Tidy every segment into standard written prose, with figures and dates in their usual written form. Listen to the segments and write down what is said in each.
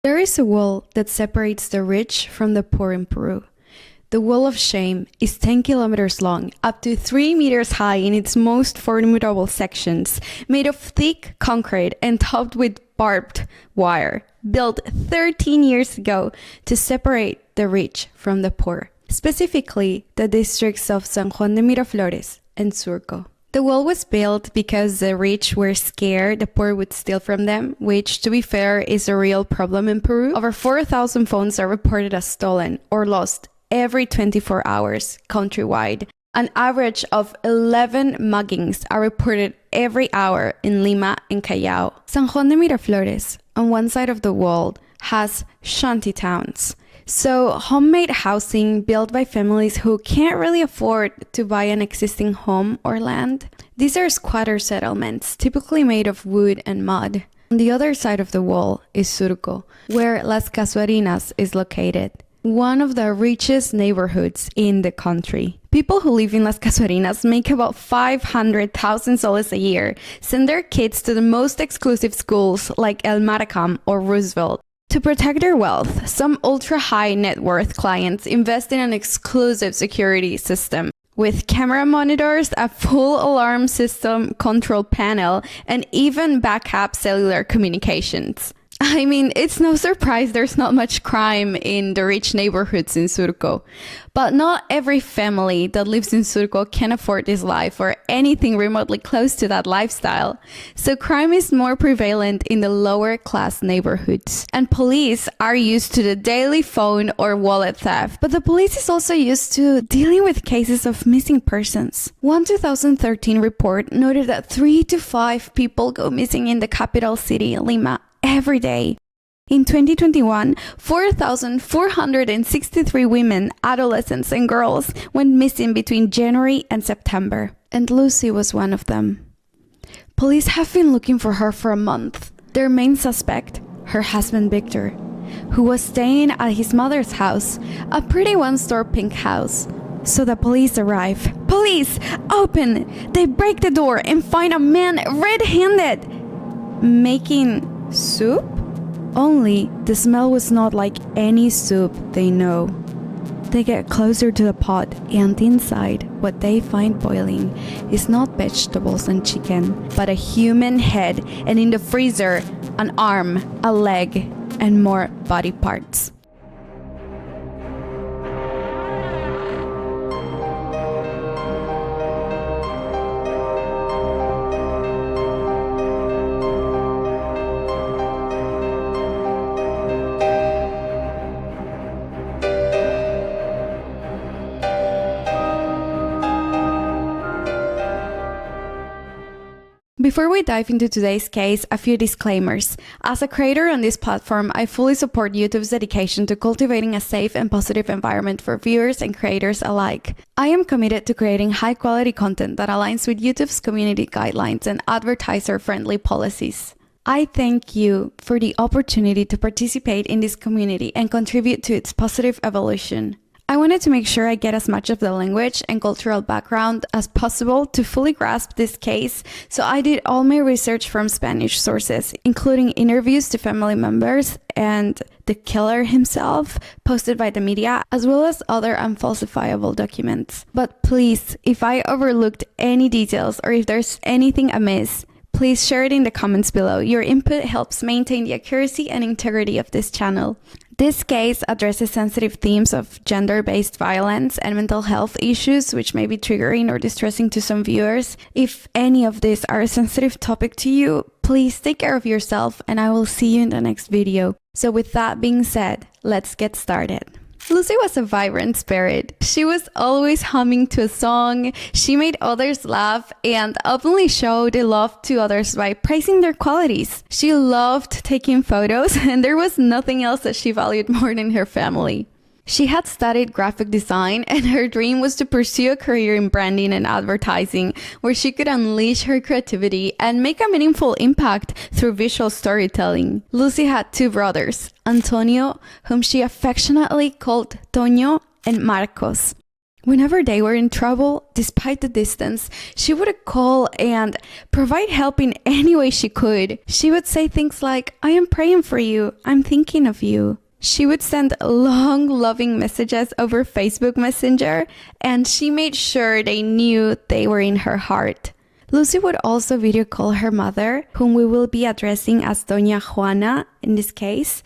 There is a wall that separates the rich from the poor in Peru. The Wall of Shame is 10 kilometers long, up to 3 meters high in its most formidable sections, made of thick concrete and topped with barbed wire, built 13 years ago to separate the rich from the poor, specifically the districts of San Juan de Miraflores and Surco. The wall was built because the rich were scared the poor would steal from them, which, to be fair, is a real problem in Peru. Over 4,000 phones are reported as stolen or lost every 24 hours countrywide. An average of 11 muggings are reported every hour in Lima and Callao. San Juan de Miraflores, on one side of the wall, has shanty towns. So, homemade housing built by families who can't really afford to buy an existing home or land. These are squatter settlements, typically made of wood and mud. On the other side of the wall is Surco, where Las Casuarinas is located, one of the richest neighborhoods in the country. People who live in Las Casuarinas make about 500,000 soles a year, send their kids to the most exclusive schools like El Maracam or Roosevelt. To protect their wealth, some ultra-high net worth clients invest in an exclusive security system with camera monitors, a full alarm system control panel, and even backup cellular communications. I mean, it's no surprise there's not much crime in the rich neighborhoods in Surco. But not every family that lives in Surco can afford this life or anything remotely close to that lifestyle. So crime is more prevalent in the lower class neighborhoods. And police are used to the daily phone or wallet theft. But the police is also used to dealing with cases of missing persons. One 2013 report noted that 3 to 5 people go missing in the capital city, Lima, every day. In 2021, 4,463 women, adolescents, and girls went missing between January and September. And Lucy was one of them. Police have been looking for her for a month. Their main suspect, her husband Victor, who was staying at his mother's house, a pretty one-store pink house. So the police arrive. Police! Open! They break the door and find a man red-handed making soup? Only the smell was not like any soup they know. They get closer to the pot, and inside, what they find boiling is not vegetables and chicken, but a human head, and in the freezer, an arm, a leg, and more body parts. Before we dive into today's case, a few disclaimers. As a creator on this platform, I fully support YouTube's dedication to cultivating a safe and positive environment for viewers and creators alike. I am committed to creating high-quality content that aligns with YouTube's community guidelines and advertiser-friendly policies. I thank you for the opportunity to participate in this community and contribute to its positive evolution. I wanted to make sure I get as much of the language and cultural background as possible to fully grasp this case, so I did all my research from Spanish sources, including interviews to family members and the killer himself, posted by the media, as well as other unfalsifiable documents. But please, if I overlooked any details or if there's anything amiss, please share it in the comments below. Your input helps maintain the accuracy and integrity of this channel. This case addresses sensitive themes of gender-based violence and mental health issues, which may be triggering or distressing to some viewers. If any of these are a sensitive topic to you, please take care of yourself, and I will see you in the next video. So with that being said, let's get started. Lucy was a vibrant spirit. She was always humming to a song, she made others laugh, and openly showed love to others by praising their qualities. She loved taking photos, and there was nothing else that she valued more than her family. She had studied graphic design, and her dream was to pursue a career in branding and advertising, where she could unleash her creativity and make a meaningful impact through visual storytelling. Lucy had 2 brothers, Antonio, whom she affectionately called Toño, and Marcos. Whenever they were in trouble, despite the distance, she would call and provide help in any way she could. She would say things like, "I am praying for you. I'm thinking of you." She would send long, loving messages over Facebook Messenger, and she made sure they knew they were in her heart. Lucy would also video call her mother, whom we will be addressing as Doña Juana in this case,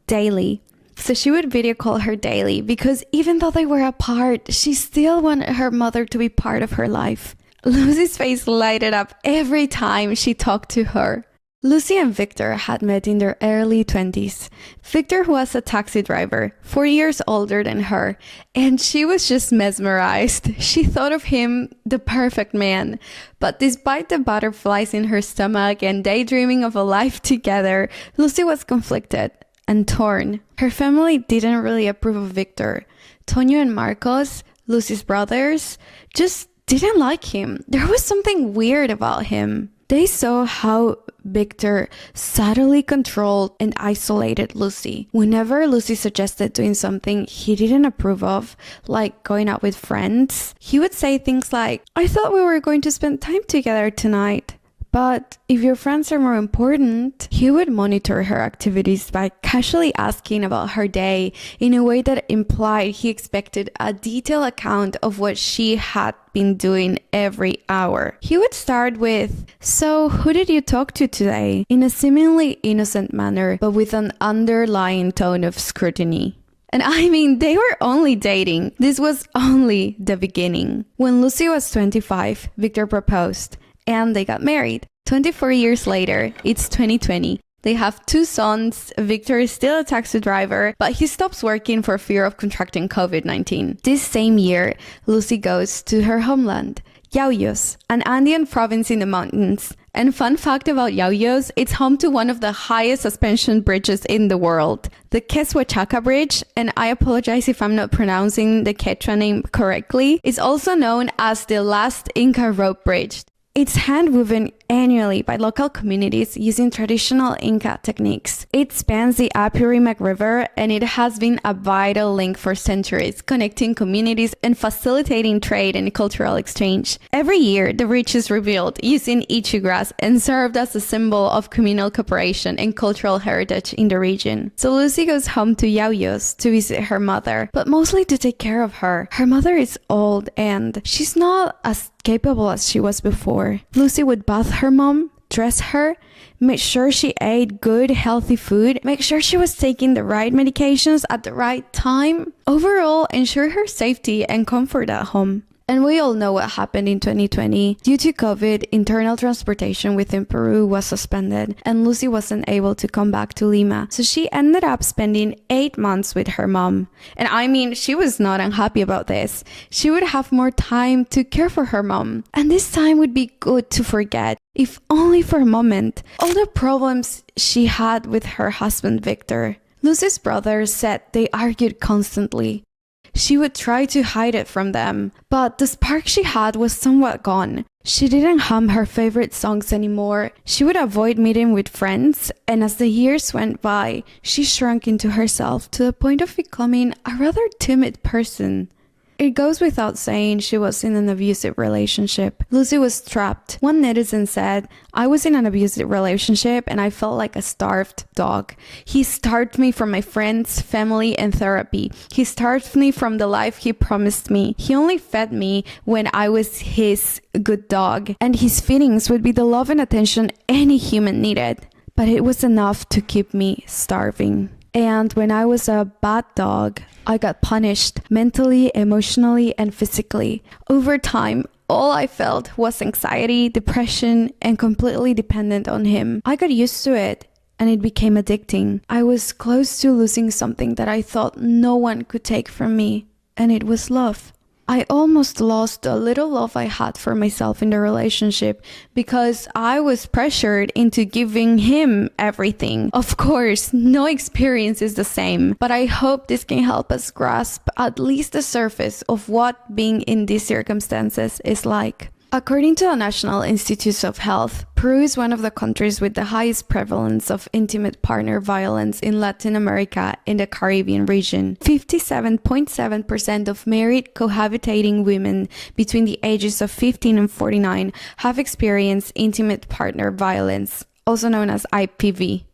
daily. So she would video call her daily because even though they were apart, she still wanted her mother to be part of her life. Lucy's face lighted up every time she talked to her. Lucy and Victor had met in their early 20s. Victor was a taxi driver, 4 years older than her, and she was just mesmerized. She thought of him the perfect man. But despite the butterflies in her stomach and daydreaming of a life together, Lucy was conflicted and torn. Her family didn't really approve of Victor. Tonio and Marcos, Lucy's brothers, just didn't like him. There was something weird about him. They saw how Victor subtly controlled and isolated Lucy. Whenever Lucy suggested doing something he didn't approve of, like going out with friends, he would say things like, "I thought we were going to spend time together tonight. But if your friends are more important," he would monitor her activities by casually asking about her day in a way that implied he expected a detailed account of what she had been doing every hour. He would start with, "So, who did you talk to today?" in a seemingly innocent manner, but with an underlying tone of scrutiny. And I mean, they were only dating. This was only the beginning. When Lucy was 25, Victor proposed, and they got married. 24 years later, it's 2020. They have 2 sons. Victor is still a taxi driver, but he stops working for fear of contracting COVID-19. This same year, Lucy goes to her homeland, Yauyos, an Andean province in the mountains. And fun fact about Yauyos, it's home to one of the highest suspension bridges in the world, the Quetzalcoatl Bridge, and I apologize if I'm not pronouncing the Quechua name correctly. It's also known as the last Inca rope bridge. It's hand-woven annually by local communities using traditional Inca techniques. It spans the Apurimac River, and it has been a vital link for centuries, connecting communities and facilitating trade and cultural exchange. Every year, the bridge is rebuilt using ichu grass and served as a symbol of communal cooperation and cultural heritage in the region. So Lucy goes home to Yauyos to visit her mother, but mostly to take care of her. Her mother is old and she's not as capable as she was before. Lucy would bath her mom, dress her, make sure she ate good, healthy food, make sure she was taking the right medications at the right time. Overall, ensure her safety and comfort at home. And we all know what happened in 2020. Due to COVID, internal transportation within Peru was suspended, and Lucy wasn't able to come back to Lima. So she ended up spending 8 months with her mom. And I mean, she was not unhappy about this. She would have more time to care for her mom. And this time would be good to forget, if only for a moment, all the problems she had with her husband, Victor. Lucy's brothers said they argued constantly. She would try to hide it from them, but the spark she had was somewhat gone. She didn't hum her favorite songs anymore. She would avoid meeting with friends, and as the years went by, she shrunk into herself to the point of becoming a rather timid person. It goes without saying she was in an abusive relationship. Lucy was trapped. One netizen said, "I was in an abusive relationship and I felt like a starved dog. He starved me from my friends, family, and therapy. He starved me from the life he promised me. He only fed me when I was his good dog, and his feedings would be the love and attention any human needed. But it was enough to keep me starving. And when I was a bad dog, I got punished mentally, emotionally, and physically. Over time, all I felt was anxiety, depression, and completely dependent on him. I got used to it, and it became addicting. I was close to losing something that I thought no one could take from me, and it was love. I almost lost the little love I had for myself in the relationship because I was pressured into giving him everything. Of course, no experience is the same, but I hope this can help us grasp at least the surface of what being in these circumstances is like. According to the National Institutes of Health, Peru is one of the countries with the highest prevalence of intimate partner violence in Latin America and the Caribbean region. 57.7% of married cohabitating women between the ages of 15 and 49 have experienced intimate partner violence, also known as IPV.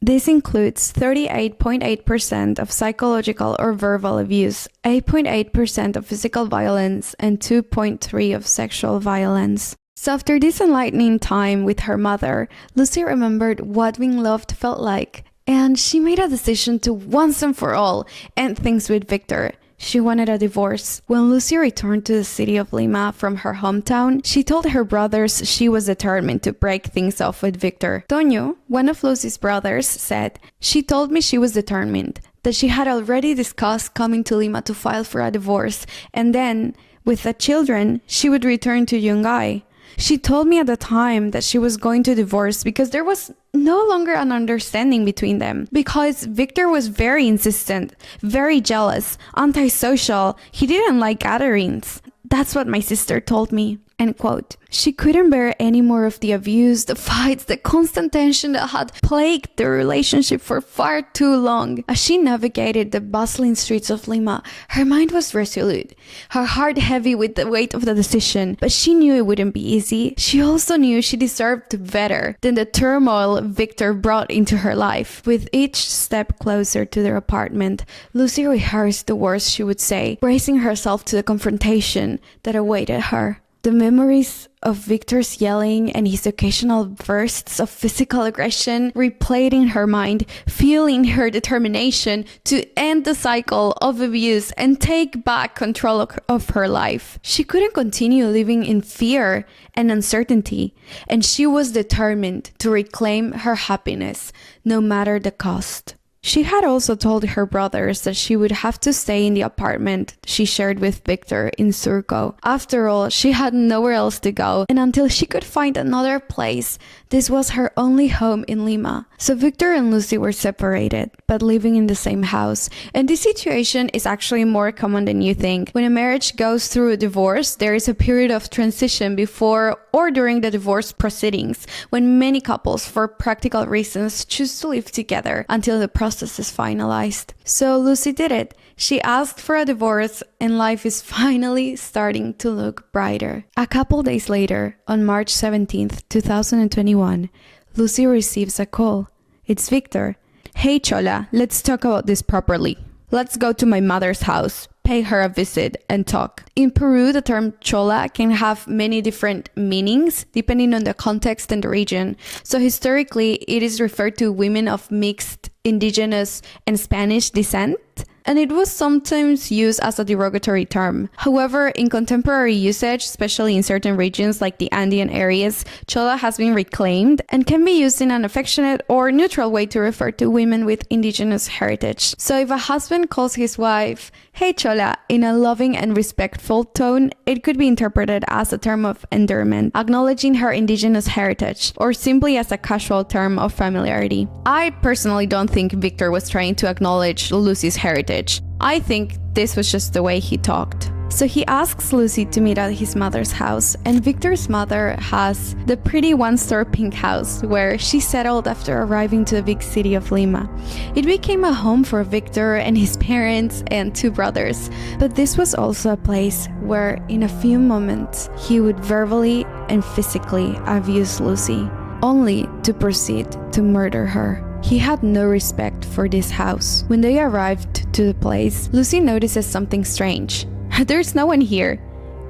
This includes 38.8% of psychological or verbal abuse, 8.8% of physical violence, and 2.3% of sexual violence. So after this enlightening time with her mother, Lucy remembered what being loved felt like, and she made a decision to once and for all end things with Victor. She wanted a divorce. When Lucy returned to the city of Lima from her hometown, she told her brothers she was determined to break things off with Victor. Toño, one of Lucy's brothers, said, "She told me she was determined, that she had already discussed coming to Lima to file for a divorce, and then, with the children, she would return to Yungay. She told me at the time that she was going to divorce because there was no longer an understanding between them. Because Victor was very insistent, very jealous, antisocial. He didn't like gatherings. That's what my sister told me." End quote. She couldn't bear any more of the abuse, the fights, the constant tension that had plagued their relationship for far too long. As she navigated the bustling streets of Lima, her mind was resolute, her heart heavy with the weight of the decision, but she knew it wouldn't be easy. She also knew she deserved better than the turmoil Victor brought into her life. With each step closer to their apartment, Lucy rehearsed the words she would say, bracing herself to the confrontation that awaited her. The memories of Victor's yelling and his occasional bursts of physical aggression replayed in her mind, fueling her determination to end the cycle of abuse and take back control of her life. She couldn't continue living in fear and uncertainty, and she was determined to reclaim her happiness, no matter the cost. She had also told her brothers that she would have to stay in the apartment she shared with Victor in Surco. After all, she had nowhere else to go, and until she could find another place, this was her only home in Lima. So Victor and Lucy were separated, but living in the same house. And this situation is actually more common than you think. When a marriage goes through a divorce, there is a period of transition before or during the divorce proceedings, when many couples, for practical reasons, choose to live together until the process is finalized. So Lucy did it. She asked for a divorce, and life is finally starting to look brighter. A couple days later, on March 17th, 2021, Lucy receives a call. It's Victor. "Hey Chola, let's talk about this properly. Let's go to my mother's house, pay her a visit, and talk." In Peru, the term chola can have many different meanings depending on the context and the region. So historically, it is referred to women of mixed indigenous and Spanish descent, and it was sometimes used as a derogatory term. However, in contemporary usage, especially in certain regions like the Andean areas, chola has been reclaimed and can be used in an affectionate or neutral way to refer to women with indigenous heritage. So if a husband calls his wife, "Hey chola," in a loving and respectful tone, it could be interpreted as a term of endearment, acknowledging her indigenous heritage, or simply as a casual term of familiarity. I personally don't think Victor was trying to acknowledge Lucy's heritage. I think this was just the way he talked. So he asks Lucy to meet at his mother's house, and Victor's mother has the pretty one-store pink house where she settled after arriving to the big city of Lima. It became a home for Victor and his parents and two brothers, but this was also a place where in a few moments he would verbally and physically abuse Lucy, only to proceed to murder her. He had no respect for this house. When they arrived to the place, Lucy notices something strange. "There's no one here.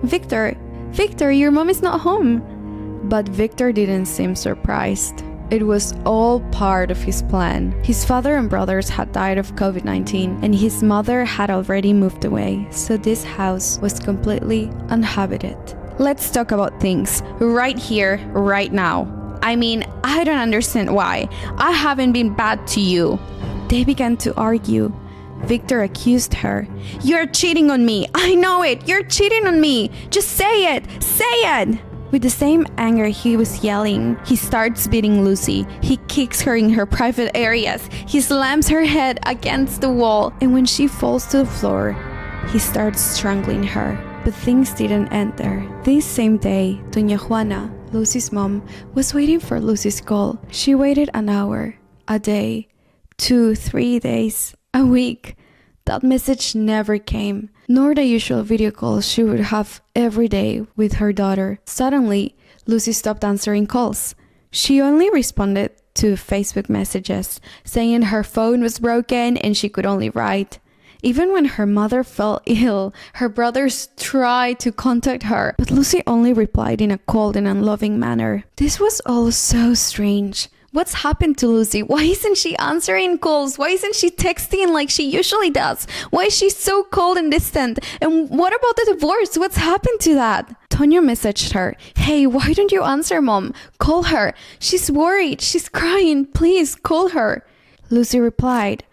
Victor, your mom is not home." But Victor didn't seem surprised. It was all part of his plan. His father and brothers had died of COVID-19, and his mother had already moved away, so this house was completely uninhabited. Let's talk about things right here, right now. I mean, I don't understand why. I haven't been bad to you. They began to argue. Victor accused her. "You're cheating on me. I know it. You're cheating on me. Just say it. Say it." With the same anger he was yelling, he starts beating Lucy. He kicks her in her private areas. He slams her head against the wall. And when she falls to the floor, he starts strangling her. But things didn't end there. This same day, Doña Juana, Lucy's mom, was waiting for Lucy's call. She waited an hour, a day, 2, 3 days, a week. That message never came, nor the usual video calls she would have every day with her daughter. Suddenly, Lucy stopped answering calls. She only responded to Facebook messages, saying her phone was broken and she could only write. Even when her mother fell ill, her brothers tried to contact her, but Lucy only replied in a cold and unloving manner. This was all so strange. What's happened to Lucy? Why isn't she answering calls? Why isn't she texting like she usually does? Why is she so cold and distant? And what about the divorce? What's happened to that? Tonyo messaged her, "Hey, why don't you answer, Mom? Call her. She's worried. She's crying. Please call her." Lucy replied,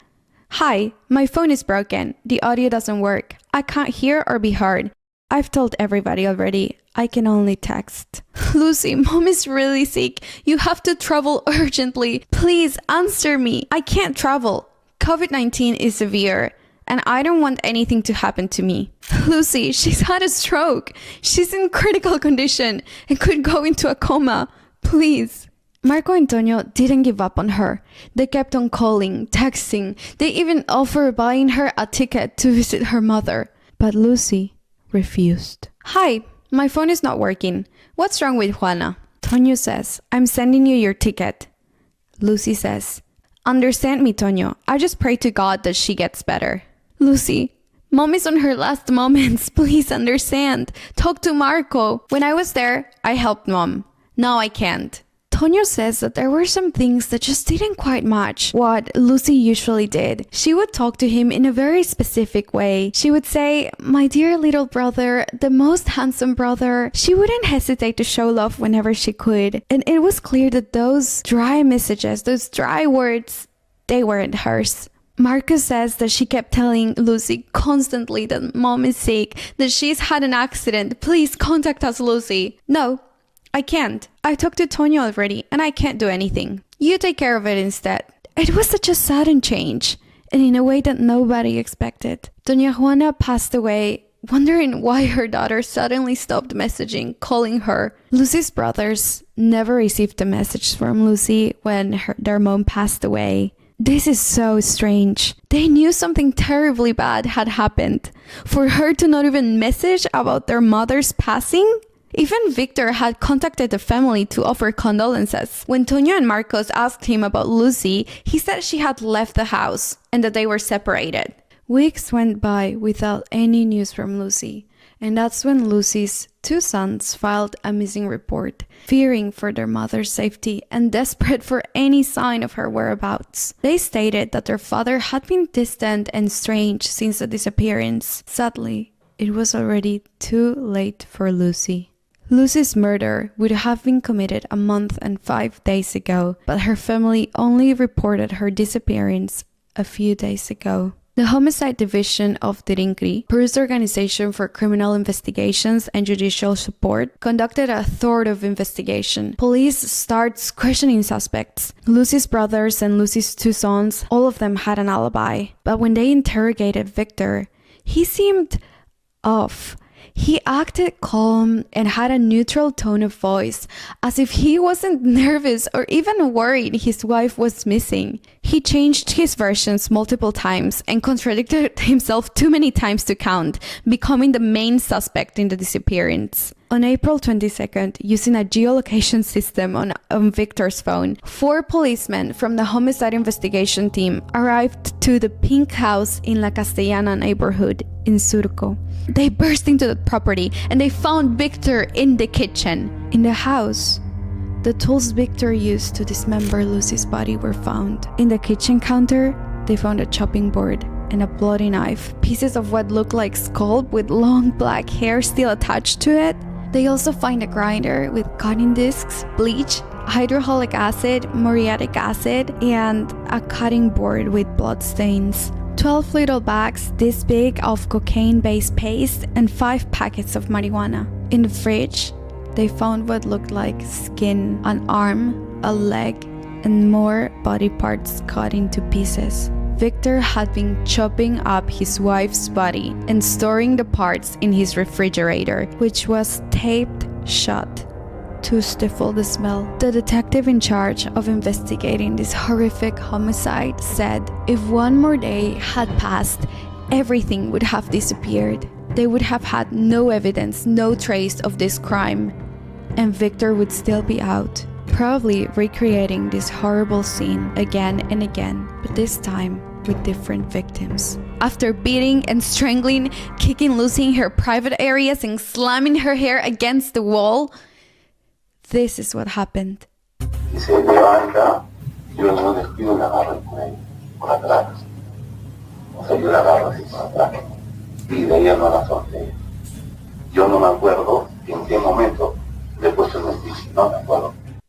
"Hi, my phone is broken. The audio doesn't work. I can't hear or be heard. I've told everybody already. I can only text." "Lucy, Mom is really sick. You have to travel urgently. Please answer me. I can't travel. COVID-19 is severe, and I don't want anything to happen to me." "Lucy, she's had a stroke. She's in critical condition and could go into a coma. Please." Marco and Tonyo didn't give up on her. They kept on calling, texting. They even offered buying her a ticket to visit her mother. But Lucy refused. "Hi, my phone is not working. What's wrong with Juana?" Tonyo says, "I'm sending you your ticket." Lucy says, "Understand me, Tonyo. I just pray to God that she gets better." "Lucy, Mom is on her last moments. Please understand. Talk to Marco. When I was there, I helped Mom. Now I can't." Tonyo says that there were some things that just didn't quite match what Lucy usually did. She would talk to him in a very specific way. She would say, "My dear little brother, the most handsome brother." She wouldn't hesitate to show love whenever she could. And it was clear that those dry messages, those dry words, they weren't hers. Marcus says that she kept telling Lucy constantly that Mom is sick, that she's had an accident. "Please contact us, Lucy." "No, I can't. I talked to Tonyo already, and I can't do anything. You take care of it instead." It was such a sudden change, and in a way that nobody expected. Doña Juana passed away, wondering why her daughter suddenly stopped messaging, calling her. Lucy's brothers never received a message from Lucy when their mom passed away. This is so strange. They knew something terribly bad had happened. For her to not even message about their mother's passing? Even Victor had contacted the family to offer condolences. When Tonyo and Marcos asked him about Lucy, he said she had left the house and that they were separated. Weeks went by without any news from Lucy, and that's when Lucy's 2 sons filed a missing report, fearing for their mother's safety and desperate for any sign of her whereabouts. They stated that their father had been distant and strange since the disappearance. Sadly, it was already too late for Lucy. Lucy's murder would have been committed a month and 5 days ago, but her family only reported her disappearance a few days ago. The Homicide Division of Dirinkri, Peru's Organization for Criminal Investigations and Judicial Support, conducted a thorough investigation. Police starts questioning suspects. Lucy's brothers and Lucy's 2 sons, all of them had an alibi. But when they interrogated Victor, he seemed off. He acted calm and had a neutral tone of voice, as if he wasn't nervous or even worried his wife was missing. He changed his versions multiple times and contradicted himself too many times to count, becoming the main suspect in the disappearance. On April 22nd, using a geolocation system on Victor's phone, 4 policemen from the homicide investigation team arrived to the Pink House in La Castellana neighborhood in Surco. They burst into the property and they found Victor in the kitchen. In the house, the tools Victor used to dismember Lucy's body were found. In the kitchen counter, they found a chopping board and a bloody knife, pieces of what looked like scalp with long black hair still attached to it. They also find a grinder with cutting discs, bleach, hydroholic acid, muriatic acid, and a cutting board with blood stains. 12 little bags this big of cocaine-based paste and 5 packets of marijuana. In the fridge, they found what looked like skin, an arm, a leg, and more body parts cut into pieces. Victor had been chopping up his wife's body and storing the parts in his refrigerator, which was taped shut to stifle the smell. The detective in charge of investigating this horrific homicide said if one more day had passed, everything would have disappeared. They would have had no evidence, no trace of this crime, and Victor would still be out, probably recreating this horrible scene again and again, but this time with different victims. After beating and strangling, kicking loose in her private areas and slamming her hair against the wall, this is what happened.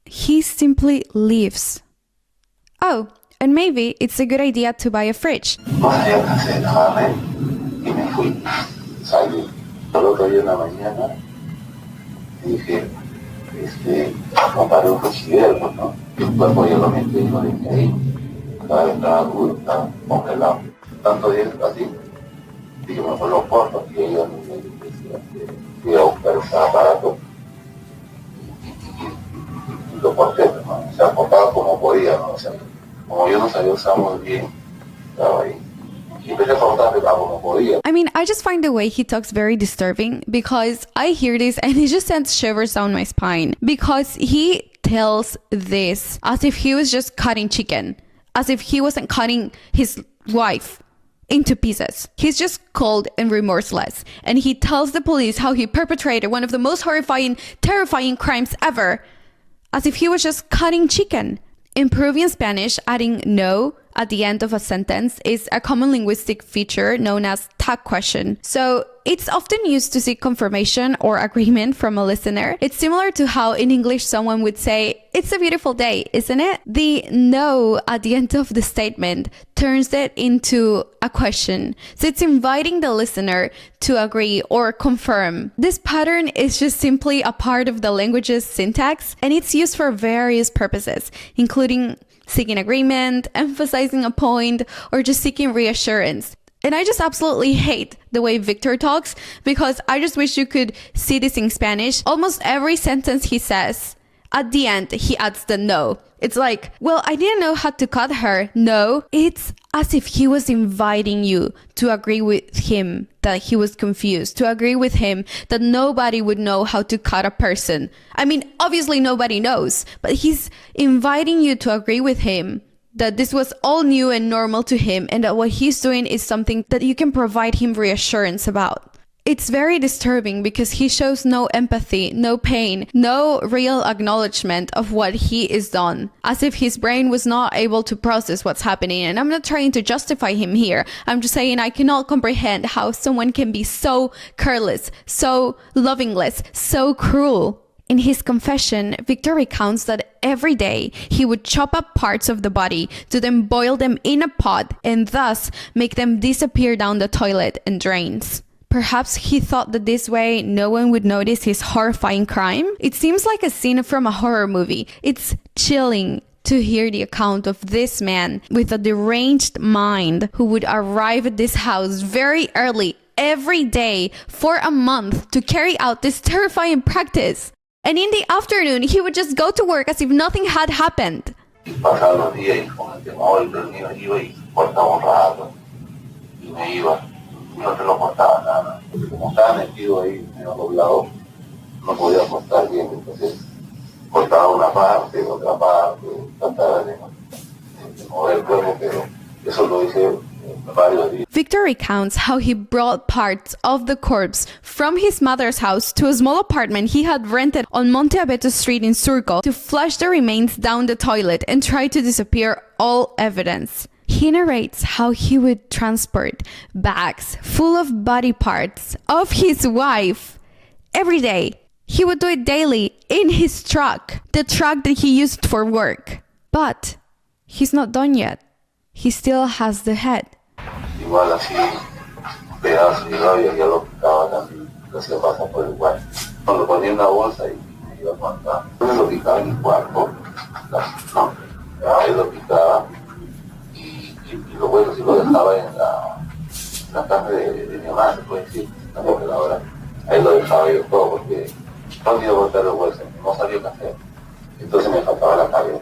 He simply leaves. Oh, and maybe it's a good idea to buy a fridge. Compraré un frigidaire, ¿no? Y el cuerpo yo lo metí y lo dejé ahí. Estaba duro, estaba congelado. Tanto días así, dije, mejor lo corto. Y ellos me decían que fui a buscar un aparato y lo corté, ¿no? O sea, cortaba como podía, ¿no? O sea, como yo no sabía usar muy bien, estaba ahí. I mean, I just find the way he talks very disturbing because I hear this and it just sends shivers down my spine because he tells this as if he was just cutting chicken, as if he wasn't cutting his wife into pieces. He's just cold and remorseless, and he tells the police how he perpetrated one of the most horrifying, terrifying crimes ever, as if he was just cutting chicken. In Peruvian Spanish, adding no at the end of a sentence is a common linguistic feature known as tag question. So it's often used to seek confirmation or agreement from a listener. It's similar to how in English someone would say, "It's a beautiful day, isn't it?" The no at the end of the statement turns it into a question. So it's inviting the listener to agree or confirm. This pattern is just simply a part of the language's syntax, and it's used for various purposes, including seeking agreement, emphasizing a point, or just seeking reassurance. And I just absolutely hate the way Victor talks because I just wish you could see this in Spanish. Almost every sentence he says, at the end, he adds the no. It's like, well, I didn't know how to cut her. No, it's as if he was inviting you to agree with him that he was confused, to agree with him that nobody would know how to cut a person. I mean, obviously nobody knows, but he's inviting you to agree with him that this was all new and normal to him and that what he's doing is something that you can provide him reassurance about. It's very disturbing because he shows no empathy, no pain, no real acknowledgement of what he is done, as if his brain was not able to process what's happening. And I'm not trying to justify him here. I'm just saying I cannot comprehend how someone can be so careless, so lovingless, so cruel. In his confession, Victor recounts that every day he would chop up parts of the body to then boil them in a pot and thus make them disappear down the toilet and drains. Perhaps he thought that this way no one would notice his horrifying crime? It seems like a scene from a horror movie. It's chilling to hear the account of this man with a deranged mind who would arrive at this house very early every day for a month to carry out this terrifying practice. And in the afternoon, he would just go to work as if nothing had happened. No se lo cortaba nada, porque como estaba metido ahí, medio doblado, no podía cortar bien, entonces cortaba una parte, otra parte, trataba de mover el cuerpo, pero eso lo hice varios días. Victor recounts how he brought parts of the corpse from his mother's house to a small apartment he had rented on Monte Abeto Street in Surco to flush the remains down the toilet and try to disappear all evidence. He narrates how he would transport bags full of body parts of his wife every day. He would do it daily in his truck, the truck that he used for work. But he's not done yet. He still has the head. Igual así, pedazos y rabia ya lo picaba también, lo se pasa por el cuarto. Cuando ponía en la bolsa y me iba a contar. Yo lo picaba en el cuarto, no, ahí lo picaba. Y lo bueno, si dejaba en la casa de mi mamá, se puede decir, la congeladora. Ahí lo dejaba yo todo porque no olvidé botar los huesos, no sabía qué hacer. Entonces me faltaba la cabeza.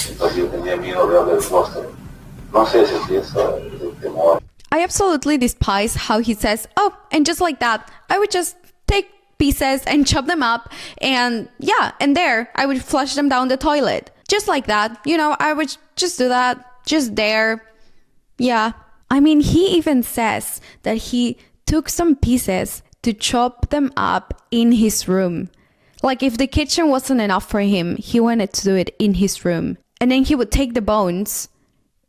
Entonces yo tenía miedo de abrir el rostro. No sé si eso es el temor. I absolutely despise how he says, oh, and just like that, I would just take pieces and chop them up, and yeah, and there, I would flush them down the toilet. Just like that, you know, I would just do that, just there. Yeah. I mean, he even says that he took some pieces to chop them up in his room. Like if the kitchen wasn't enough for him, he wanted to do it in his room. And then he would take the bones,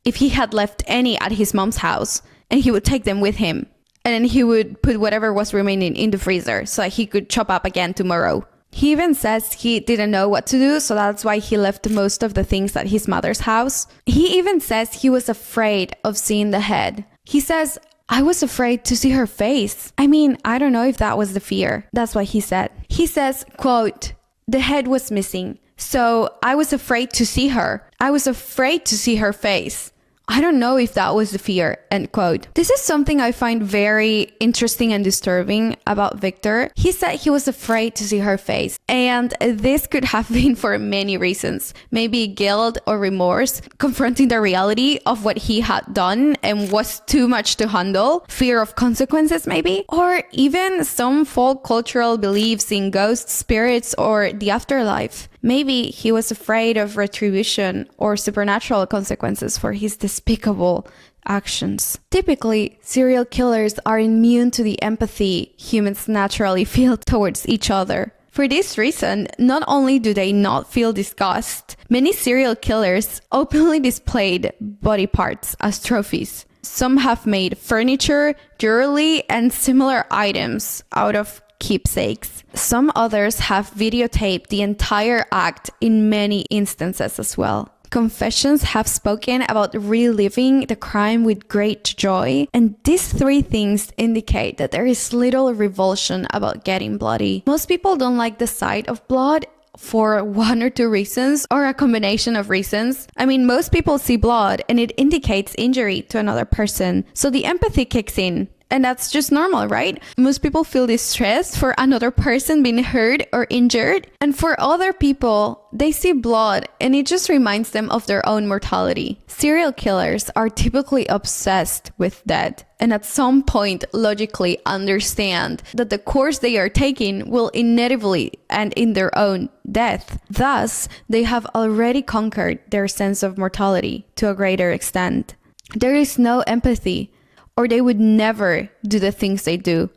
if he had left any at his mom's house, and he would take them with him. And then he would put whatever was remaining in the freezer so that he could chop up again tomorrow. He even says he didn't know what to do, so that's why he left most of the things at his mother's house. He even says he was afraid of seeing the head. He says, I was afraid to see her face. I mean, I don't know if that was the fear. That's what he said. He says, quote, the head was missing, so I was afraid to see her. I was afraid to see her face. I don't know if that was the fear, end quote. This is something I find very interesting and disturbing about Victor. He said he was afraid to see her face, and this could have been for many reasons. Maybe guilt or remorse, confronting the reality of what he had done and was too much to handle, fear of consequences maybe, or even some folk cultural beliefs in ghosts, spirits, or the afterlife. Maybe he was afraid of retribution or supernatural consequences for his despicable actions. Typically, serial killers are immune to the empathy humans naturally feel towards each other. For this reason, not only do they not feel disgust, many serial killers openly displayed body parts as trophies. Some have made furniture, jewelry, and similar items out of keepsakes. Some others have videotaped the entire act in many instances as well. Confessions have spoken about reliving the crime with great joy, and these three things indicate that there is little revulsion about getting bloody. Most people don't like the sight of blood for one or two reasons, or a combination of reasons. I mean, most people see blood and it indicates injury to another person, so the empathy kicks in. And that's just normal, right? Most people feel distressed for another person being hurt or injured. And for other people, they see blood and it just reminds them of their own mortality. Serial killers are typically obsessed with death, and at some point logically understand that the course they are taking will inevitably end in their own death. Thus, they have already conquered their sense of mortality to a greater extent. There is no empathy, or they would never do the things they do.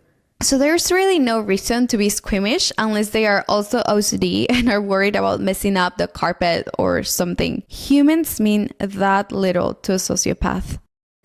So there's really no reason to be squeamish unless they are also OCD and are worried about messing up the carpet or something. Humans mean that little to a sociopath.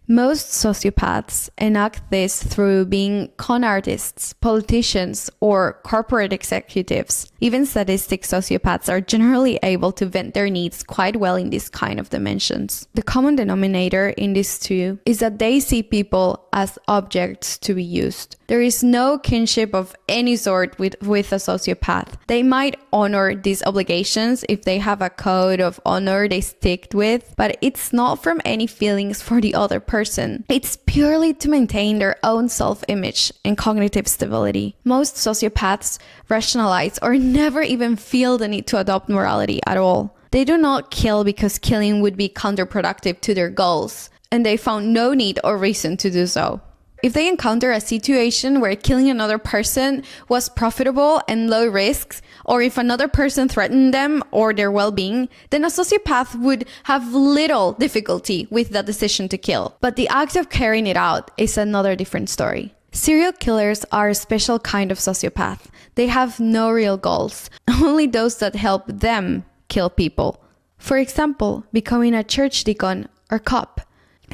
Most sociopaths enact this through being con artists, politicians, or corporate executives. Even sadistic sociopaths are generally able to vent their needs quite well in this kind of dimensions. The common denominator in these two is that they see people as objects to be used. There is no kinship of any sort with a sociopath. They might honor these obligations if they have a code of honor they stick with, but it's not from any feelings for the other person. It's purely to maintain their own self-image and cognitive stability. Most sociopaths rationalize or never even feel the need to adopt morality at all. They do not kill because killing would be counterproductive to their goals, and they found no need or reason to do so. If they encounter a situation where killing another person was profitable and low risks, or if another person threatened them or their well-being, then a sociopath would have little difficulty with the decision to kill. But the act of carrying it out is another different story. Serial killers are a special kind of sociopath. They have no real goals, only those that help them kill people. For example, becoming a church deacon or cop.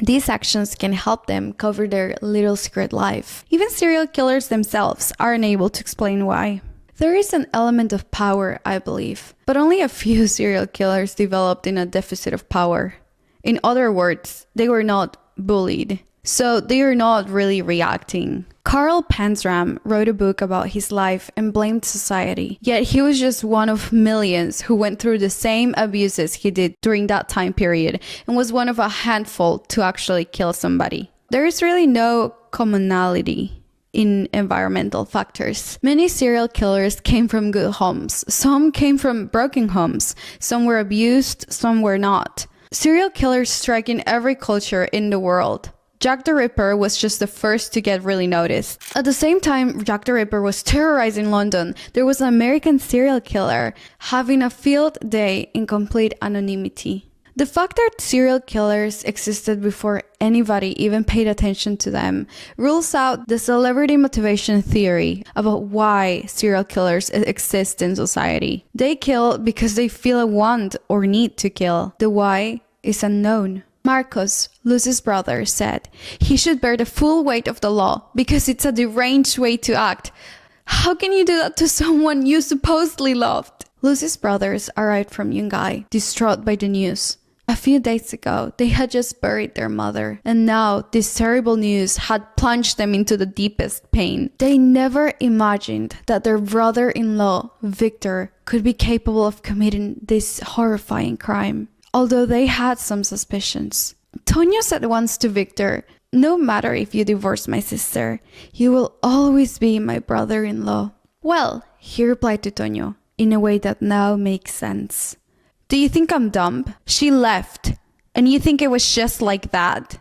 These actions can help them cover their little secret life. Even serial killers themselves are unable to explain why. There is an element of power, I believe, but only a few serial killers developed in a deficit of power. In other words, they were not bullied. so they are not really reacting. Karl Panzram wrote a book about his life and blamed society, yet he was just one of millions who went through the same abuses he did during that time period and was one of a handful to actually kill somebody. There is really no commonality in environmental factors. Many serial killers came from good homes. Some came from broken homes. Some were abused, some were not. Serial killers strike in every culture in the world. Jack the Ripper was just the first to get really noticed. At the same time Jack the Ripper was terrorizing London, there was an American serial killer having a field day in complete anonymity. The fact that serial killers existed before anybody even paid attention to them rules out the celebrity motivation theory about why serial killers exist in society. They kill because they feel a want or need to kill. The why is unknown. Marcos, Lucy's brother, said he should bear the full weight of the law because it's a deranged way to act. How can you do that to someone you supposedly loved? Lucy's brothers arrived from Yungay, distraught by the news. A few days ago, they had just buried their mother, and now this terrible news had plunged them into the deepest pain. They never imagined that their brother-in-law, Victor, could be capable of committing this horrifying crime, although they had some suspicions. Tonio said once to Victor, "No matter if you divorce my sister, you will always be my brother-in-law." "Well," he replied to Tonio, in a way that now makes sense. "Do you think I'm dumb? She left, and you think it was just like that?"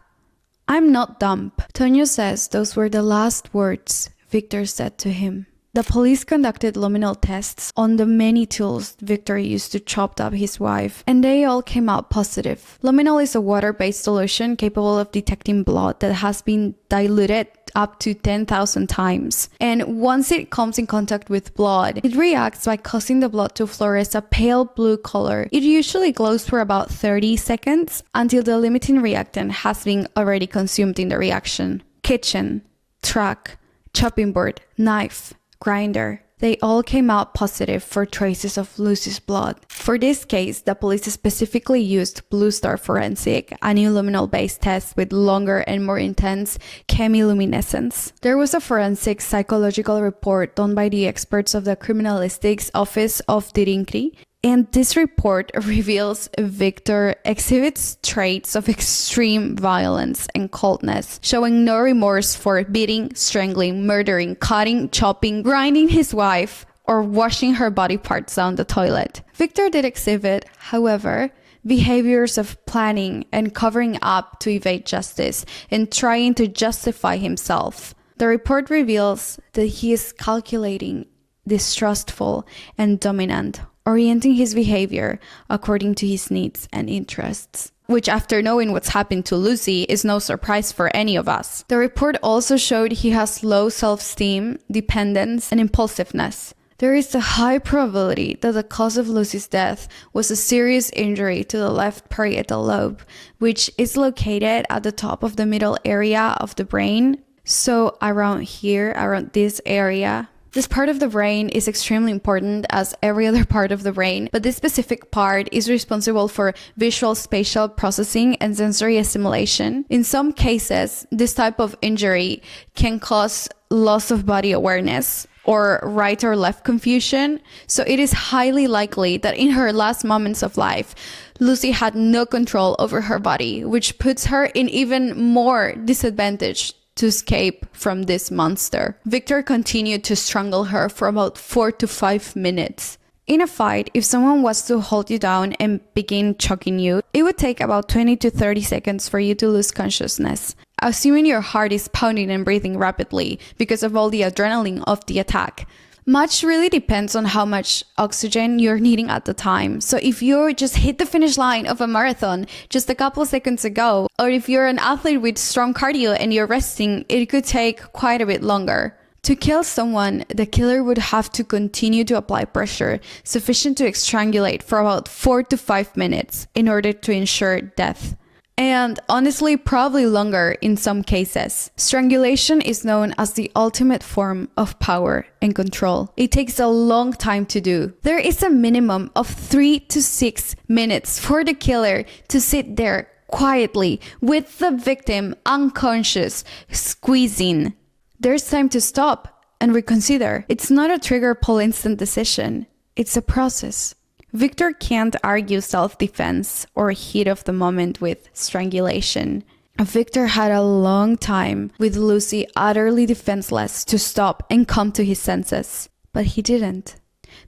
"I'm not dumb." Tonio says those were the last words Victor said to him. The police conducted luminol tests on the many tools Victor used to chop up his wife, and they all came out positive. Luminol is a water-based solution capable of detecting blood that has been diluted up to 10,000 times. And once it comes in contact with blood, it reacts by causing the blood to fluoresce a pale blue color. It usually glows for about 30 seconds until the limiting reactant has been already consumed in the reaction. Kitchen, truck, chopping board, knife, grinder. They all came out positive for traces of Lucy's blood. For this case, the police specifically used Blue Star Forensic, a new luminol-based test with longer and more intense chemiluminescence. There was a forensic psychological report done by the experts of the Criminalistics Office of Dirinkri, and this report reveals Victor exhibits traits of extreme violence and coldness, showing no remorse for beating, strangling, murdering, cutting, chopping, grinding his wife, or washing her body parts down the toilet. Victor did exhibit, however, behaviors of planning and covering up to evade justice and trying to justify himself. The report reveals that he is calculating, distrustful, and dominant, orienting his behavior according to his needs and interests. Which, after knowing what's happened to Lucy, is no surprise for any of us. The report also showed he has low self-esteem, dependence, and impulsiveness. There is a high probability that the cause of Lucy's death was a serious injury to the left parietal lobe, which is located at the top of the middle area of the brain. So around here, around this area. This part of the brain is extremely important as every other part of the brain, but this specific part is responsible for visual spatial processing and sensory assimilation. In some cases, this type of injury can cause loss of body awareness or right or left confusion, so it is highly likely that in her last moments of life, Lucy had no control over her body, which puts her in even more disadvantage to escape from this monster. Victor continued to strangle her for about 4 to 5 minutes. In a fight, if someone was to hold you down and begin choking you, it would take about 20 to 30 seconds for you to lose consciousness, assuming your heart is pounding and breathing rapidly because of all the adrenaline of the attack. Much really depends on how much oxygen you're needing at the time. So if you just hit the finish line of a marathon just a couple of seconds ago, or if you're an athlete with strong cardio and you're resting, it could take quite a bit longer. To kill someone, the killer would have to continue to apply pressure sufficient to strangulate for about 4 to 5 minutes in order to ensure death. And honestly, probably longer in some cases. Strangulation is known as the ultimate form of power and control. It takes a long time to do. There is a minimum of 3 to 6 minutes for the killer to sit there quietly, with the victim unconscious, squeezing. There's time to stop and reconsider. It's not a trigger pull instant decision. It's a process. Victor can't argue self-defense or heat of the moment with strangulation. Victor had a long time with Lucy utterly defenseless to stop and come to his senses, but he didn't.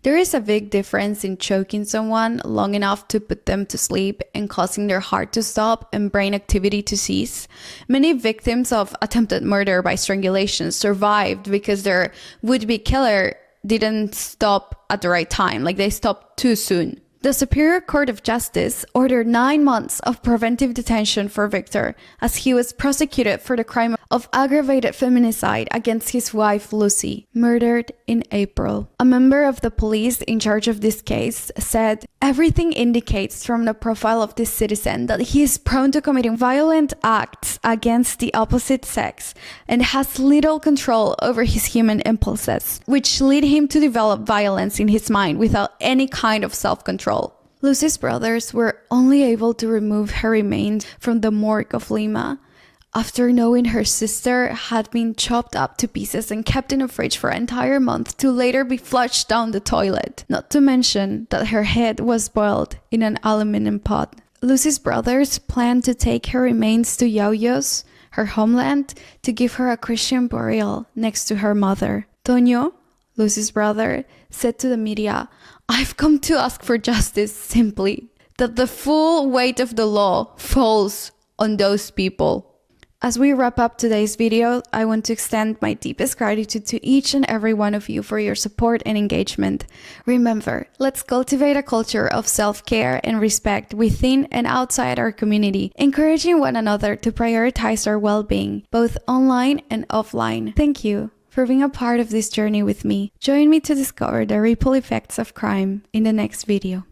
There is a big difference in choking someone long enough to put them to sleep and causing their heart to stop and brain activity to cease. Many victims of attempted murder by strangulation survived because their would-be killer didn't stop at the right time, like they stopped too soon. The Superior Court of Justice ordered 9 months of preventive detention for Victor as he was prosecuted for the crime of aggravated feminicide against his wife Lucy, murdered in April. A member of the police in charge of this case said, "Everything indicates from the profile of this citizen that he is prone to committing violent acts against the opposite sex and has little control over his human impulses, which lead him to develop violence in his mind without any kind of self-control." Lucy's brothers were only able to remove her remains from the morgue of Lima after knowing her sister had been chopped up to pieces and kept in a fridge for an entire month to later be flushed down the toilet. Not to mention that her head was boiled in an aluminum pot. Lucy's brothers planned to take her remains to Yauyos, her homeland, to give her a Christian burial next to her mother. Toño, Lucy's brother, said to the media, "I've come to ask for justice simply, that the full weight of the law falls on those people." As we wrap up today's video, I want to extend my deepest gratitude to each and every one of you for your support and engagement. Remember, let's cultivate a culture of self-care and respect within and outside our community, encouraging one another to prioritize our well-being, both online and offline. Thank you for being a part of this journey with me. Join me to discover the ripple effects of crime in the next video.